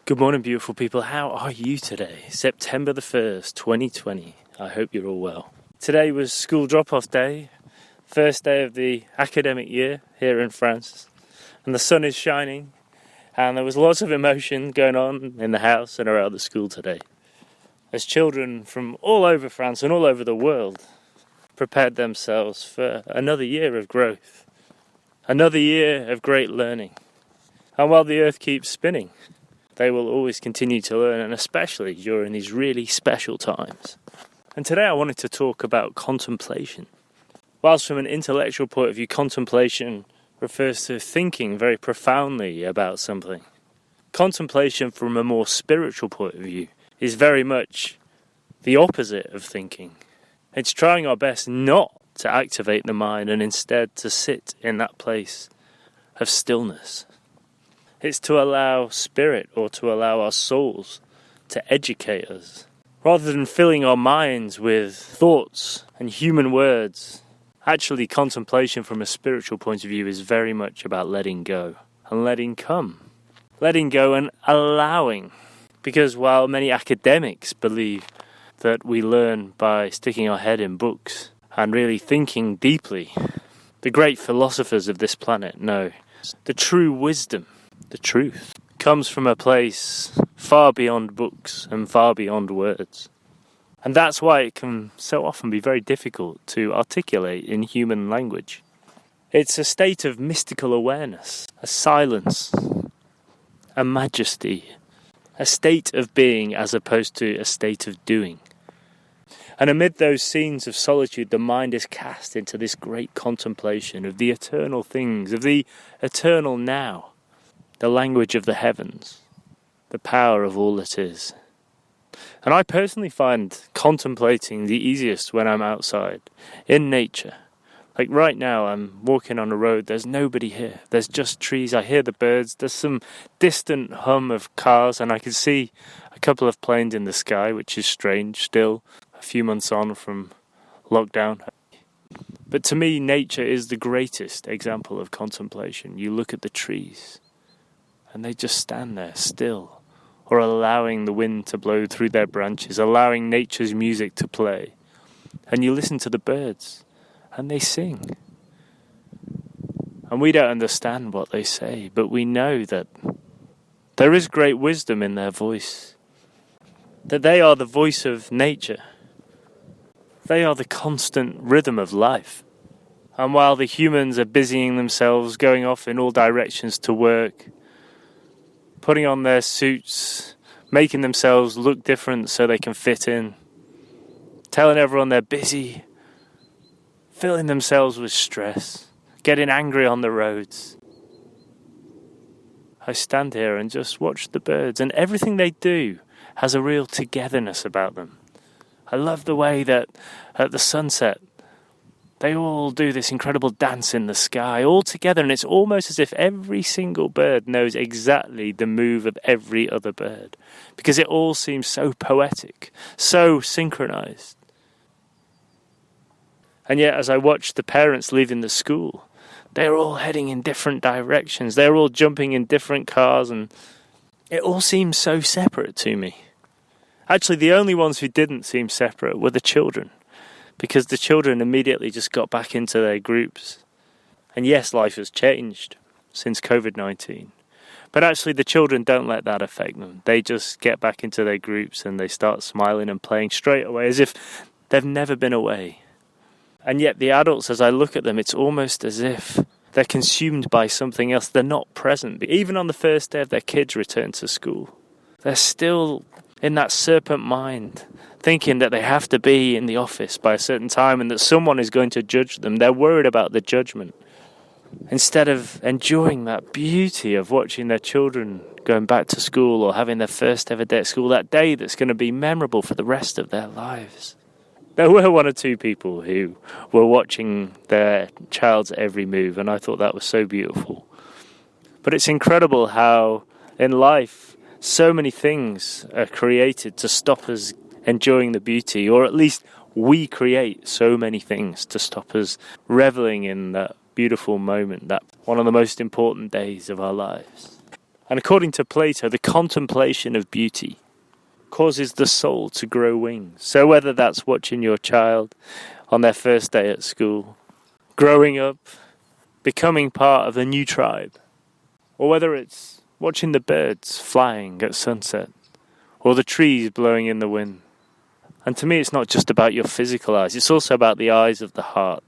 Good morning, beautiful people. How are you today? September the 1st, 2020. I hope you're all well. Today was school drop-off day, first day of the academic year here in France, and the sun is shining, and there was lots of emotion going on in the house and around the school today, as children from all over France and all over the world prepared themselves for another year of growth, another year of great learning. And while the earth keeps spinning, they will always continue to learn, and especially during these really special times. And today I wanted to talk about contemplation. Whilst from an intellectual point of view, contemplation refers to thinking very profoundly about something. Contemplation from a more spiritual point of view is very much the opposite of thinking. It's trying our best not to activate the mind and instead to sit in that place of stillness. It's to allow spirit or to allow our souls to educate us. Rather than filling our minds with thoughts and human words, actually contemplation from a spiritual point of view is very much about letting go and letting come. Letting go and allowing. Because while many academics believe that we learn by sticking our head in books and really thinking deeply, the great philosophers of this planet know the true wisdom, the truth, comes from a place far beyond books and far beyond words. And that's why it can so often be very difficult to articulate in human language. It's a state of mystical awareness, a silence, a majesty, a state of being as opposed to a state of doing. And amid those scenes of solitude, the mind is cast into this great contemplation of the eternal things, of the eternal now, the language of the heavens, the power of all that is. And I personally find contemplating the easiest when I'm outside, in nature. Like right now, I'm walking on a road, there's nobody here, there's just trees, I hear the birds, there's some distant hum of cars, and I can see a couple of planes in the sky, which is strange still, a few months on from lockdown. But to me, nature is the greatest example of contemplation. You look at the trees, and they just stand there still, or allowing the wind to blow through their branches, allowing nature's music to play. And you listen to the birds, and they sing. And we don't understand what they say, but we know that there is great wisdom in their voice, that they are the voice of nature. They are the constant rhythm of life. And while the humans are busying themselves, going off in all directions to work, putting on their suits, making themselves look different so they can fit in, telling everyone they're busy, filling themselves with stress, getting angry on the roads. I stand here and just watch the birds, and everything they do has a real togetherness about them. I love the way that at the sunset, they all do this incredible dance in the sky, all together, and it's almost as if every single bird knows exactly the move of every other bird, because it all seems so poetic, so synchronized. And yet, as I watch the parents leaving the school, they're all heading in different directions, they're all jumping in different cars, and it all seems so separate to me. Actually, the only ones who didn't seem separate were the children, because the children immediately just got back into their groups. And yes, life has changed since COVID-19. But actually the children don't let that affect them. They just get back into their groups and they start smiling and playing straight away as if they've never been away. And yet the adults, as I look at them, it's almost as if they're consumed by something else. They're not present. Even on the first day of their kids' return to school, they're still in that serpent mind, thinking that they have to be in the office by a certain time and that someone is going to judge them. They're worried about the judgment, instead of enjoying that beauty of watching their children going back to school or having their first ever day at school, that day that's going to be memorable for the rest of their lives. There were one or two people who were watching their child's every move, and I thought that was so beautiful. But it's incredible how in life so many things are created to stop us enjoying the beauty, or at least we create so many things to stop us reveling in that beautiful moment, that one of the most important days of our lives. And according to Plato, the contemplation of beauty causes the soul to grow wings. So whether that's watching your child on their first day at school, growing up, becoming part of a new tribe, or whether it's watching the birds flying at sunset, or the trees blowing in the wind. And to me, it's not just about your physical eyes, it's also about the eyes of the heart,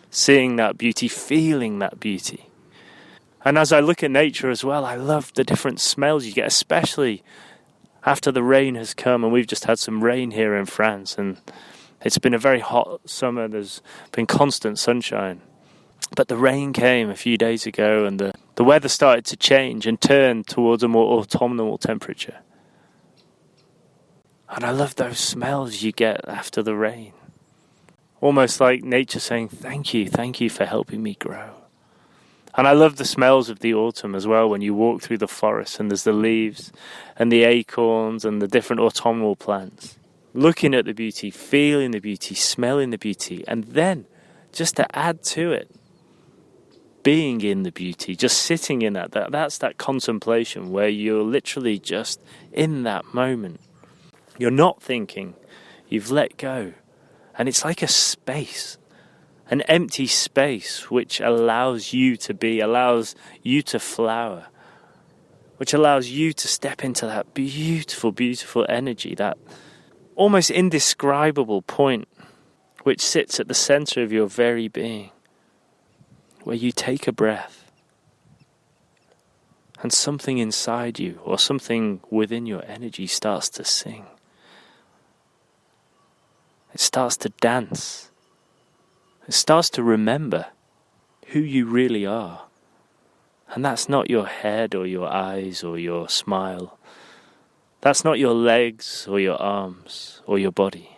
seeing that beauty, feeling that beauty. And as I look at nature as well, I love the different smells you get, especially after the rain has come, and we've just had some rain here in France, and it's been a very hot summer, there's been constant sunshine. But the rain came a few days ago, and the weather started to change and turn towards a more autumnal temperature. And I love those smells you get after the rain. Almost like nature saying, thank you for helping me grow. And I love the smells of the autumn as well, when you walk through the forest and there's the leaves and the acorns and the different autumnal plants. Looking at the beauty, feeling the beauty, smelling the beauty, and then, just to add to it, being in the beauty, just sitting in that's that contemplation where you're literally just in that moment. You're not thinking, you've let go. And it's like a space, an empty space which allows you to be, allows you to flower, which allows you to step into that beautiful, beautiful energy, that almost indescribable point which sits at the center of your very being, where you take a breath and something inside you or something within your energy starts to sing. It starts to dance. It starts to remember who you really are. And that's not your head or your eyes or your smile. That's not your legs or your arms or your body.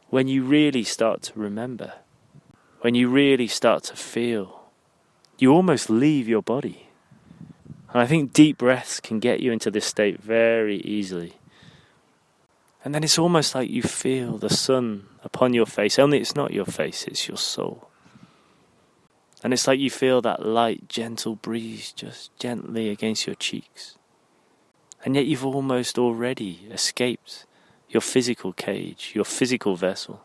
When you really start to remember, when you really start to feel, you almost leave your body. And I think deep breaths can get you into this state very easily. And then it's almost like you feel the sun upon your face, only it's not your face, it's your soul. And it's like you feel that light, gentle breeze just gently against your cheeks. And yet you've almost already escaped your physical cage, your physical vessel.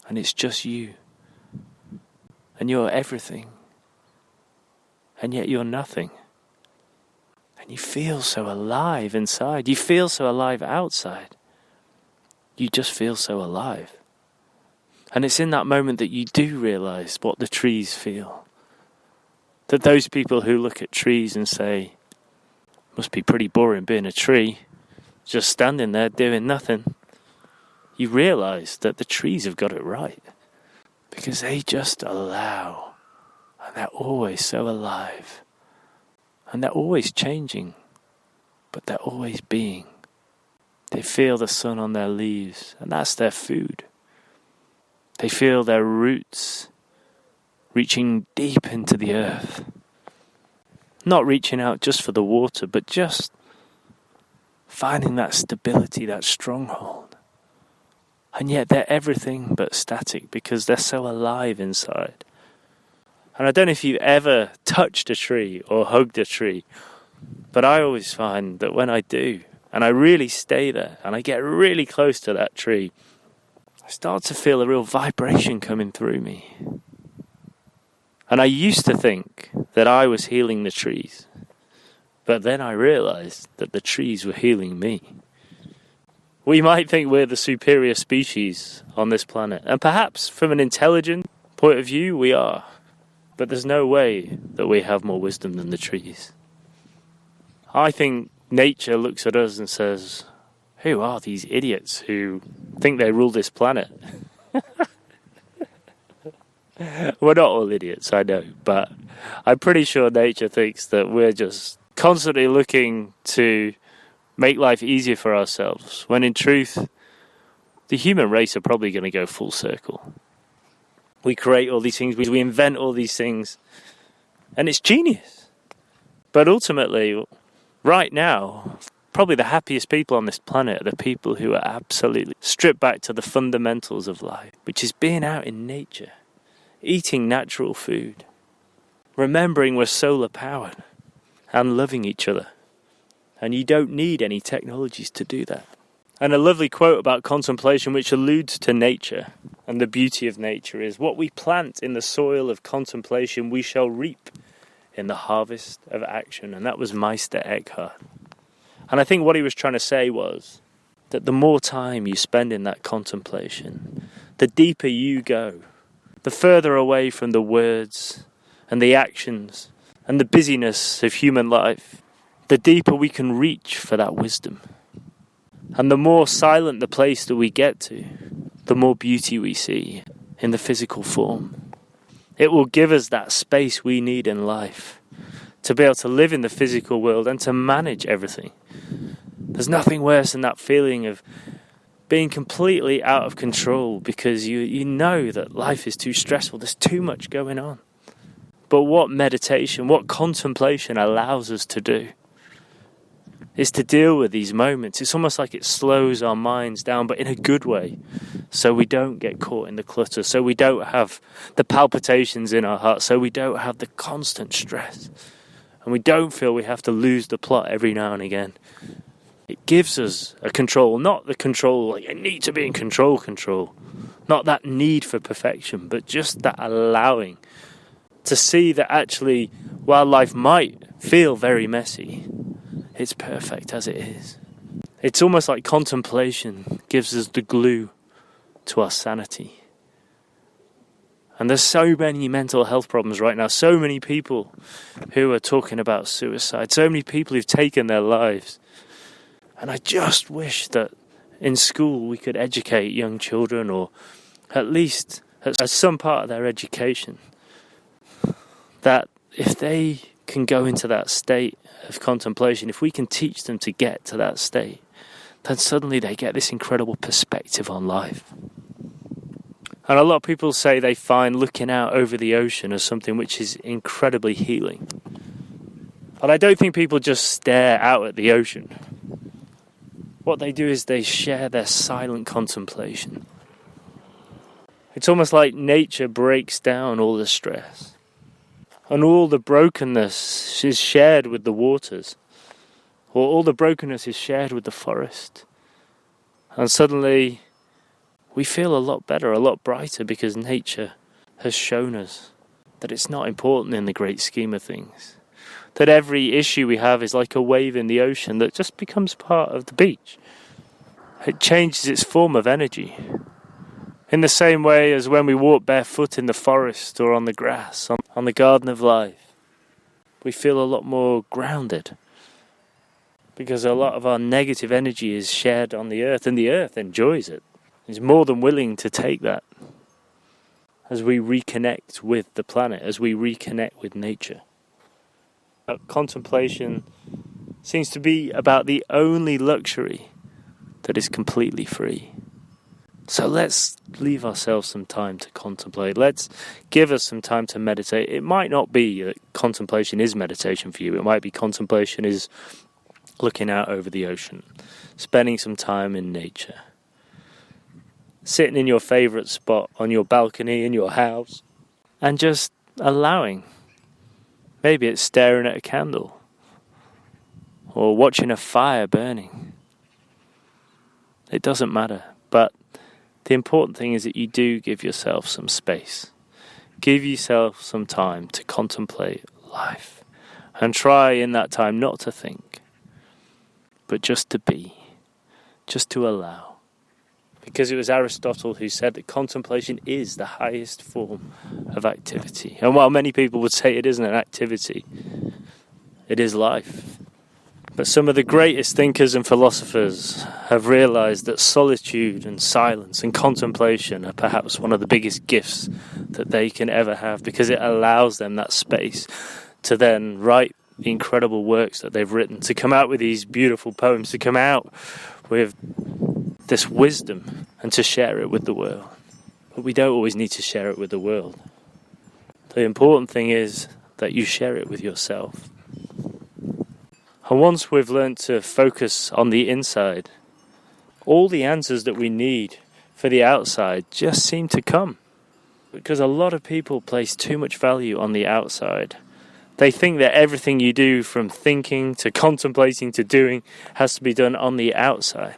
And it's just you. And you're everything. And yet you're nothing. And you feel so alive inside. You feel so alive outside. You just feel so alive. And it's in that moment that you do realize what the trees feel. That those people who look at trees and say, must be pretty boring being a tree, just standing there doing nothing. You realize that the trees have got it right. Because they just allow. And they're always so alive. And they're always changing, but they're always being. They feel the sun on their leaves, and that's their food. They feel their roots reaching deep into the earth. Not reaching out just for the water, but just finding that stability, that stronghold. And yet they're everything but static because they're so alive inside. And I don't know if you've ever touched a tree or hugged a tree, but I always find that when I do, and I really stay there, and I get really close to that tree, I start to feel a real vibration coming through me. And I used to think that I was healing the trees, but then I realized that the trees were healing me. We might think we're the superior species on this planet, and perhaps from an intelligent point of view we are. But there's no way that we have more wisdom than the trees. I think nature looks at us and says, who are these idiots who think they rule this planet? We're not all idiots, I know, but I'm pretty sure nature thinks that we're just constantly looking to make life easier for ourselves, when in truth, the human race are probably going to go full circle. We create all these things, we invent all these things, and it's genius. But ultimately, right now, probably the happiest people on this planet are the people who are absolutely stripped back to the fundamentals of life, which is being out in nature, eating natural food, remembering we're solar powered, and loving each other. And you don't need any technologies to do that. And a lovely quote about contemplation which alludes to nature and the beauty of nature is, what we plant in the soil of contemplation we shall reap in the harvest of action. And that was Meister Eckhart. And I think what he was trying to say was that the more time you spend in that contemplation, the deeper you go, the further away from the words and the actions and the busyness of human life, the deeper we can reach for that wisdom. And the more silent the place that we get to, the more beauty we see in the physical form. It will give us that space we need in life to be able to live in the physical world and to manage everything. There's nothing worse than that feeling of being completely out of control because you know that life is too stressful, there's too much going on. But what meditation, what contemplation allows us to do is to deal with these moments. It's almost like it slows our minds down, but in a good way, so we don't get caught in the clutter, so we don't have the palpitations in our heart, so we don't have the constant stress, and we don't feel we have to lose the plot every now and again. It gives us a control, not the control, like I need to be in control, not that need for perfection, but just that allowing to see that actually, while life might feel very messy, it's perfect as it is. It's almost like contemplation gives us the glue to our sanity. And there's so many mental health problems right now, so many people who are talking about suicide, so many people who've taken their lives. And I just wish that in school we could educate young children, or at least as some part of their education, that if they can go into that state of contemplation, if we can teach them to get to that state, then suddenly they get this incredible perspective on life. And a lot of people say they find looking out over the ocean as something which is incredibly healing. But I don't think people just stare out at the ocean. What they do is they share their silent contemplation. It's almost like nature breaks down all the stress. And all the brokenness is shared with the waters. Or all the brokenness is shared with the forest. And suddenly we feel a lot better, a lot brighter, because nature has shown us that it's not important in the great scheme of things. That every issue we have is like a wave in the ocean that just becomes part of the beach. It changes its form of energy. In the same way as when we walk barefoot in the forest or on the grass, on the garden of life, we feel a lot more grounded. Because a lot of our negative energy is shared on the earth, and the earth enjoys it. It's more than willing to take that as we reconnect with the planet, as we reconnect with nature. Contemplation seems to be about the only luxury that is completely free. So let's leave ourselves some time to contemplate. Let's give us some time to meditate. It might not be that contemplation is meditation for you. It might be contemplation is looking out over the ocean, spending some time in nature, sitting in your favourite spot on your balcony in your house, and just allowing. Maybe it's staring at a candle or watching a fire burning. It doesn't matter, but the important thing is that you do give yourself some space. Give yourself some time to contemplate life. And try in that time not to think, but just to be, just to allow. Because it was Aristotle who said that contemplation is the highest form of activity. And while many people would say it isn't an activity, it is life. But some of the greatest thinkers and philosophers have realized that solitude and silence and contemplation are perhaps one of the biggest gifts that they can ever have, because it allows them that space to then write the incredible works that they've written, to come out with these beautiful poems, to come out with this wisdom and to share it with the world. But we don't always need to share it with the world. The important thing is that you share it with yourself. And once we've learned to focus on the inside, all the answers that we need for the outside just seem to come. Because a lot of people place too much value on the outside. They think that everything you do, from thinking to contemplating to doing, has to be done on the outside,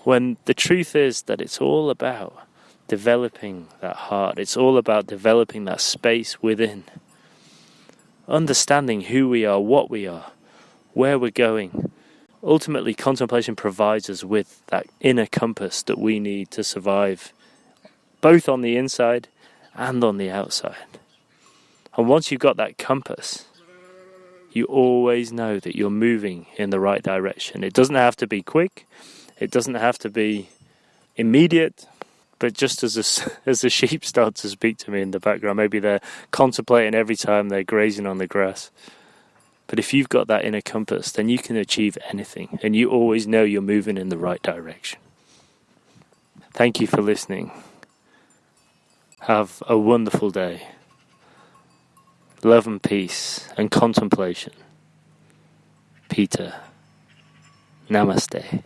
when the truth is that it's all about developing that heart. It's all about developing that space within, understanding who we are, what we are, where we're going. Ultimately, contemplation provides us with that inner compass that we need to survive, both on the inside and on the outside. And once you've got that compass, you always know that you're moving in the right direction. It doesn't have to be quick. It doesn't have to be immediate. But just as the sheep start to speak to me in the background, maybe they're contemplating every time they're grazing on the grass. But if you've got that inner compass, then you can achieve anything. And you always know you're moving in the right direction. Thank you for listening. Have a wonderful day. Love and peace and contemplation. Peter. Namaste.